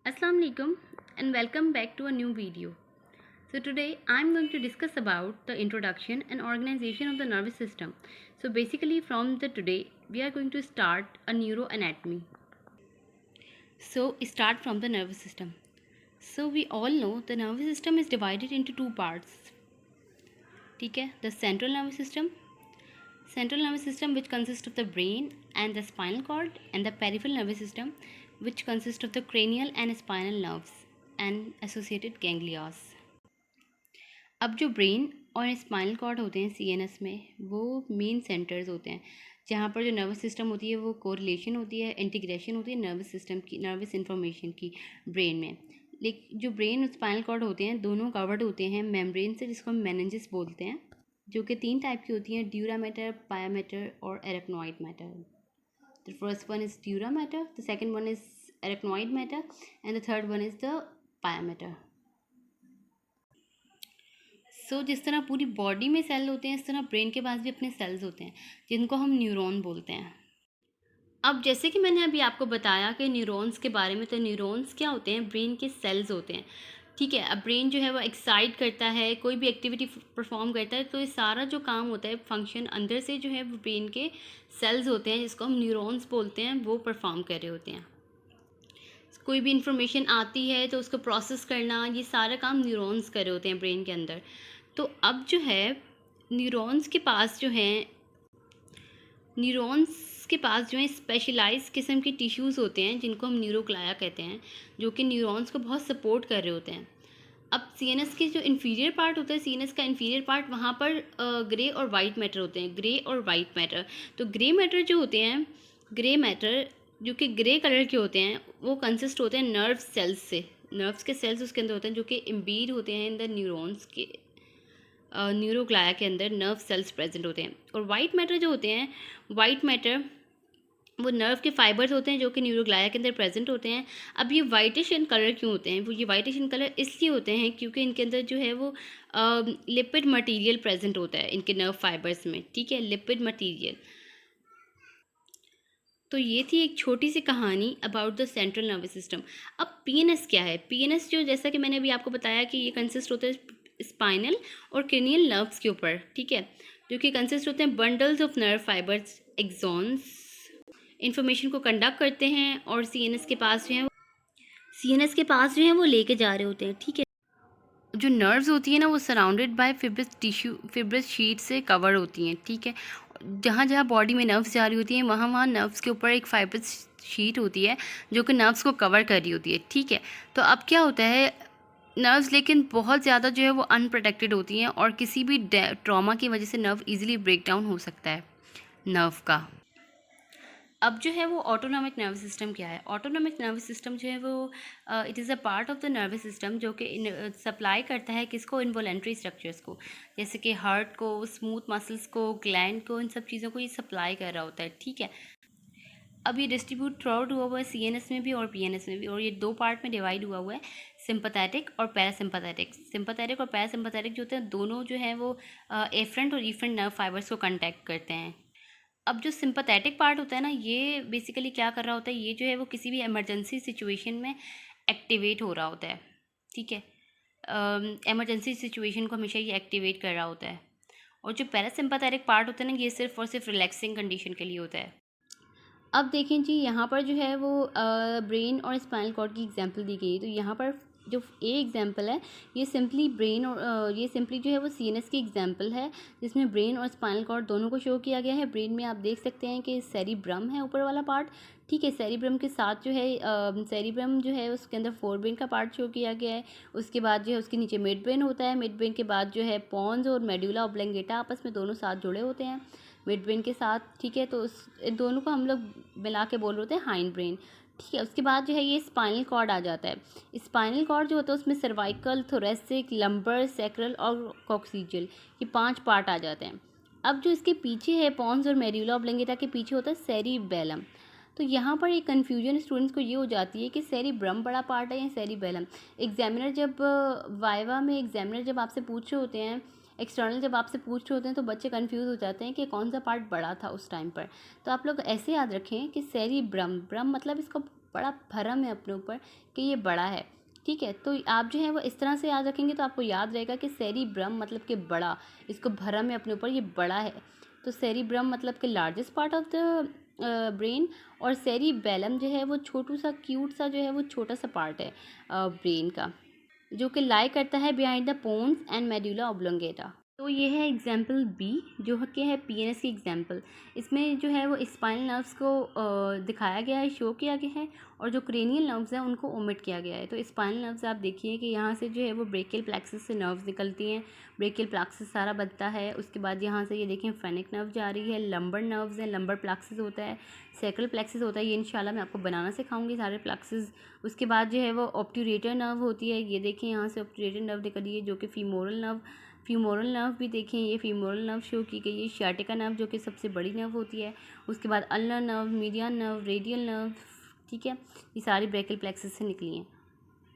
Assalamu alaikum and welcome back to a new video. So today I'm going to discuss about the introduction and organization of the nervous system. So basically from the today we are going to start a neuroanatomy. So start from the nervous system. So we all know the nervous system is divided into two parts. ठीक है, the central nervous system which consists of the brain and the spinal cord, and the peripheral nervous system which consists of the cranial and spinal nerves and associated ganglias. अब जो brain और spinal cord होते हैं CNS में, वो main centres होते हैं जहाँ पर जो नर्वस सिस्टम होती है वो कोरिलेशन होती है, इंटीग्रेशन होती है नर्वस सिस्टम की, नर्वस इन्फॉर्मेशन की ब्रेन में। लेकिन जो ब्रेन और स्पाइनल कॉर्ड होते हैं दोनों कवर्ड होते हैं मेम्ब्रेन से, जिसको हम मेनिंजेस बोलते हैं, जो कि 3 टाइप की होती हैं, ड्यूरा मैटर, पाया मैटर और arachnoid matter. The first one is dura mater, the second one is arachnoid matter and the third one is the पाया मैटर। सो जिस तरह पूरी बॉडी में सेल होते हैं, इस तरह ब्रेन के पास भी अपने सेल्स होते हैं जिनको हम न्यूरॉन बोलते हैं। अब जैसे कि मैंने अभी आपको बताया कि न्यूरॉन्स के बारे में, तो न्यूरॉन्स क्या होते हैं? ब्रेन के सेल्स होते हैं। ठीक है, अब ब्रेन जो है वो एक्साइट करता है, कोई भी एक्टिविटी परफॉर्म करता है, तो ये सारा जो काम होता है, फंक्शन अंदर से जो है वो ब्रेन के सेल्स होते हैं जिसको हम न्यूरॉन्स बोलते हैं, वो परफॉर्म कर रहे होते हैं। कोई भी इंफॉर्मेशन आती है तो उसको प्रोसेस करना, ये सारा काम न्यूरॉन्स कर रहे होते हैं ब्रेन के अंदर। तो अब जो है न्यूरॉन्स के पास जो हैं स्पेशलाइज किस्म के टिश्यूज़ होते हैं जिनको हम न्यूरोग्लाया कहते हैं, जो कि न्यूरॉन्स को बहुत सपोर्ट कर रहे होते हैं। अब सीएनएस के जो इन्फीरियर पार्ट होता है, सीएनएस का इन्फीरियर पार्ट, वहाँ पर ग्रे और वाइट मैटर होते हैं, ग्रे और वाइट मैटर। तो ग्रे मैटर जो होते हैं, ग्रे मैटर जो कि ग्रे कलर के होते हैं, वो कंसिस्ट होते हैं नर्व सेल्स से। नर्व्स के सेल्स उसके अंदर होते हैं जो कि इम्बीड होते हैं इन द न्यूरॉन्स के, न्यूरोग्लाया के अंदर नर्व सेल्स प्रेजेंट होते हैं। और वाइट मैटर जो होते हैं, वाइट मैटर वो नर्व के फाइबर्स होते हैं जो कि न्यूरोग्लाया के अंदर प्रेजेंट होते हैं। अब ये वाइटिश इन कलर क्यों होते हैं? वो ये वाइटिश इन कलर इसलिए होते हैं क्योंकि इनके अंदर जो है वो लिपिड मटेरियल प्रेजेंट होता है इनके नर्व फाइबर्स में। ठीक है, लिपिड मटेरियल। तो ये थी एक छोटी सी कहानी about the central nervous system. अब पीएनएस क्या है? पीएनएस जो, जैसा कि मैंने अभी आपको बताया कि ये कंसिस्ट होता है स्पाइनल और क्रेनियल नर्व्स के ऊपर। ठीक है, जो कि कंसिस्ट होते हैं bundles of nerve fibres, axons, information को कंडक्ट करते हैं और सीएनएस के पास जो है वो लेके जा रहे होते हैं। ठीक है, जो नर्व्स होती है ना, वो सराउंडेड बाय फिब्रस शीट से कवर होती हैं। ठीक है, जहाँ जहाँ बॉडी में नर्व्स जा रही होती हैं, वहाँ वहाँ नर्व्स के ऊपर एक फाइब्रस शीट होती है जो कि नर्व्स को कवर कर रही होती है। ठीक है, तो अब क्या होता है, नर्व्स लेकिन बहुत ज़्यादा जो है वो अनप्रोटेक्टेड होती हैं और किसी भी ट्रॉमा की वजह से नर्व इजीली ब्रेक डाउन हो सकता है नर्व का। अब जो है वो ऑटोनॉमिक नर्वस सिस्टम क्या है? ऑटोनॉमिक नर्वस सिस्टम जो है वो it is a part of the nervous system जो कि सप्लाई करता है किसको? इनवॉलेंट्री स्ट्रक्चर्स को, जैसे कि हार्ट को, स्मूथ मसल्स को, ग्लैंड को, इन सब चीज़ों को ये सप्लाई कर रहा होता है। ठीक है, अब ये डिस्ट्रीब्यूट थ्रू आउट हुआ हुआ है सीएनएस में भी और पीएनएस में भी, और ये 2 पार्ट में डिवाइड हुआ हुआ है, सिंपैथेटिक और पैरासिम्पैथेटिक। सिंपैथेटिक और पैरासिम्पैथेटिक जो होते हैं दोनों जो है वो एफरेंट और इफरेंट नर्व फाइबर्स को कंटैक्ट करते हैं। अब जो सिंपैथेटिक पार्ट होता है ना, ये बेसिकली क्या कर रहा होता है, ये जो है वो किसी भी इमरजेंसी सिचुएशन में एक्टिवेट हो रहा होता है। ठीक है, इमरजेंसी सिचुएशन को हमेशा ये एक्टिवेट कर रहा होता है। और जो पैरासिम्पैथेटिक पार्ट होता है ना, ये सिर्फ और सिर्फ रिलैक्सिंग कंडीशन के लिए होता है। अब देखें जी, यहाँ पर जो है वो ब्रेन और स्पाइनल कॉर्ड की एग्जांपल दी गई है। तो यहाँ पर जो ए एग्जांपल है, ये सिंपली ब्रेन और ये सिंपली जो है वो सीएनएस की एग्जांपल है, जिसमें ब्रेन और स्पाइनल कॉर्ड दोनों को शो किया गया है। ब्रेन में आप देख सकते हैं कि सेरिब्रम है ऊपर वाला पार्ट। ठीक है, सेरिब्रम के साथ जो है सेरिब्रम जो है उसके अंदर फोरब्रेन का पार्ट शो किया गया है। उसके बाद जो है उसके नीचे मिड ब्रेन होता है। मिड ब्रेन के बाद जो है पॉन्स और मेडुला ऑब्लंगेटा आपस में दोनों साथ जुड़े होते हैं मिड ब्रेन के साथ। ठीक है, तो उस दोनों को हम लोग मिला के बोल रहे होते हैं हाइंड ब्रेन। ठीक है, उसके बाद जो है ये स्पाइनल कॉर्ड आ जाता है। स्पाइनल कॉर्ड जो होता है उसमें सर्वाइकल, थोरेसिक, लंबर, सैक्रल और कॉक्सिजियल, ये 5 पार्ट आ जाते हैं। अब जो इसके पीछे है पॉन्स और मेड्यूला ऑब्लंगेटा के पीछे होता है सेरिबेलम। तो यहाँ पर एक कन्फ्यूजन स्टूडेंट्स को ये हो जाती है कि सेरिब्रम बड़ा पार्ट है या सेरिबेलम। एग्जामिनर जब वाइवा में एग्जामिनर जब आपसे पूछ रहे होते हैं, एक्सटर्नल जब आपसे पूछ रहे होते हैं, तो बच्चे कंफ्यूज हो जाते हैं कि कौन सा पार्ट बड़ा था उस टाइम पर। तो आप लोग ऐसे याद रखें कि सेरिब्रम, ब्रम मतलब इसको बड़ा भरम है अपने ऊपर कि ये बड़ा है, ठीक है। तो आप जो है वो इस तरह से याद रखेंगे तो आपको याद रहेगा कि सेरिब्रम मतलब कि बड़ा, इसको भरम है अपने ऊपर, ये बड़ा है। तो सेरिब्रम मतलब कि largest part of the brain, और सेरिबेलम जो है वो छोटू सा क्यूट सा जो है वो छोटा सा पार्ट है ब्रेन का, जो कि लाई करता है behind the pons and medulla oblongata. तो ये है एग्जाम्पल बी, जो कि है पीएनएस की एग्जाम्पल। इसमें जो है वो स्पाइनल नर्व्स को दिखाया गया है, शो किया गया है, और जो क्रेनियल नर्व्स हैं उनको ओमिट किया गया है। तो स्पाइनल नर्व्स आप देखिए कि यहाँ से जो है वो ब्रेकियल प्लेक्सस से नर्व्स निकलती हैं, ब्रेकियल प्लेक्सस सारा बनता है। उसके बाद यहाँ से ये देखें फेनिक नर्व जा रही है, लंबर नर्व्स हैं, लंबर प्लेक्सस होता है, सैक्रल प्लेक्सस होता है, ये इंशाल्लाह मैं आपको बनाना सिखाऊंगी सारे प्लेक्सस। उसके बाद जो है वो ऑब्ट्यूरेटर नर्व होती है, ये देखें यहाँ से ऑब्ट्यूरेटर नर्व निकल रही है जो कि फीमोरल नर्व भी देखें, ये फीमोरल नर्व शो की गई है, शाटिका नर्व जो कि सबसे बड़ी नर्व होती है। उसके बाद ulnar nerve, median nerve, radial nerve, ठीक है, ये सारी ब्रेकियल प्लेक्सस से निकली हैं।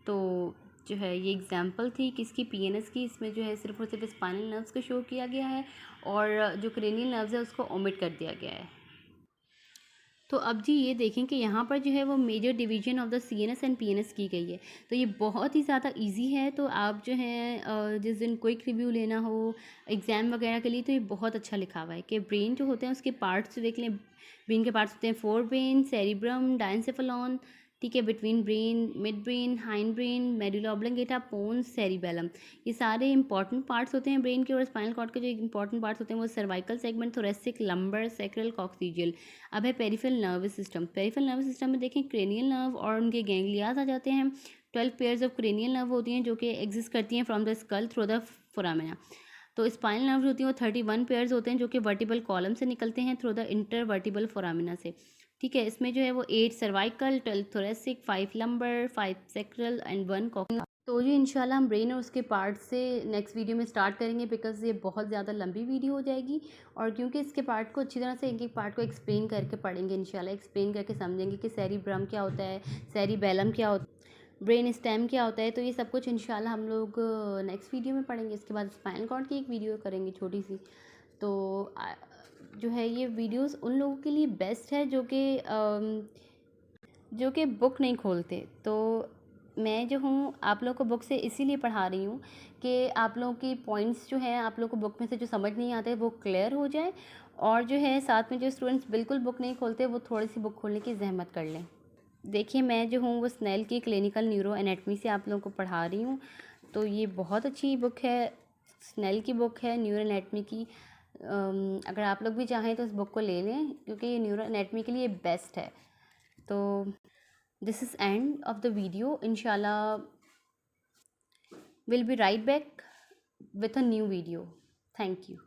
तो जो है ये एग्जांपल थी किसकी, पीएनएस की। इसमें जो है सिर्फ और सिर्फ स्पाइनल नर्व्स को शो किया गया है और जो क्रेनियल नर्व्स है उसको ओमिट कर दिया गया है। तो अब जी ये देखें कि यहाँ पर जो है वो major division of the CNS and PNS की गई है। तो ये बहुत ही ज़्यादा इजी है। तो आप जो है जिस दिन क्विक रिव्यू लेना हो एग्ज़ाम वगैरह के लिए तो ये बहुत अच्छा लिखा हुआ है कि ब्रेन जो होते हैं उसके पार्ट्स देख लें। ब्रेन के पार्ट्स होते हैं फोर ब्रेन, सेरिब्रम, डायनसेफेलॉन, ठीक है, between brain, midbrain, hindbrain, medulla oblongata, pons, cerebellum, ये सारे इंपॉर्टेंट पार्ट्स होते हैं ब्रेन के। और स्पाइनल कॉर्ड के जो इंपॉर्टेंट पार्ट्स होते हैं वो cervical segment, thoracic, lumbar, sacral, coccygeal. अब है peripheral nervous system. Peripheral nervous system में देखें क्रेनियल नर्व और उनके गैंग्लियाज आ जाते हैं। 12 पेयर्स ऑफ क्रेनियल नर्व होती हैं जो कि एग्जिस्ट करती हैं from the skull through the foramina. तो स्पाइनल नर्व होती हैं वो 31 पेयर्स होते हैं जो कि वर्टिबल कॉलम से निकलते हैं थ्रू द इंटरवर्टिबल फोरामिना से, ठीक है। इसमें जो है वो 8 cervical, 12 thoracic, 5 lumbar, 5 sacral and 1 coxal. तो ये इंशाल्लाह हम ब्रेन और उसके पार्ट से नेक्स्ट वीडियो में स्टार्ट करेंगे, बिकॉज ये बहुत ज़्यादा लंबी वीडियो हो जाएगी। और क्योंकि इसके पार्ट को अच्छी तरह से एक एक पार्ट को एक्सप्लेन करके पढ़ेंगे इंशाल्लाह, एक्सप्लेन करके समझेंगे कि सेरिब्रम क्या होता है, सेरिबेलम क्या होता है, ब्रेन स्टेम क्या होता है। तो ये सब कुछ इंशाल्लाह हम लोग नेक्स्ट वीडियो में पढ़ेंगे। इसके बाद स्पाइनल कॉर्ड की एक वीडियो करेंगे छोटी सी। तो जो है ये वीडियोस उन लोगों के लिए बेस्ट है जो कि बुक नहीं खोलते। तो मैं जो हूँ आप लोगों को बुक से इसीलिए पढ़ा रही हूँ कि आप लोगों की पॉइंट्स जो हैं आप लोगों को बुक में से जो समझ नहीं आते वो क्लियर हो जाए। और जो है साथ में जो स्टूडेंट्स बिल्कुल बुक नहीं खोलते वो थोड़ी सी बुक खोलने की जहमत कर लें। देखिए मैं जो हूँ वो स्नेल की क्लिनिकल न्यूरो एनाटमी से आप लोगों को पढ़ा रही हूँ। तो ये बहुत अच्छी बुक है, स्नेल की बुक है न्यूरो एनाटमी की। अगर आप लोग भी चाहें तो इस बुक को ले लें क्योंकि ये न्यूरो एनाटमी के लिए बेस्ट है। तो this is end of the video. Inshallah we'll be right back with a new video. Thank you.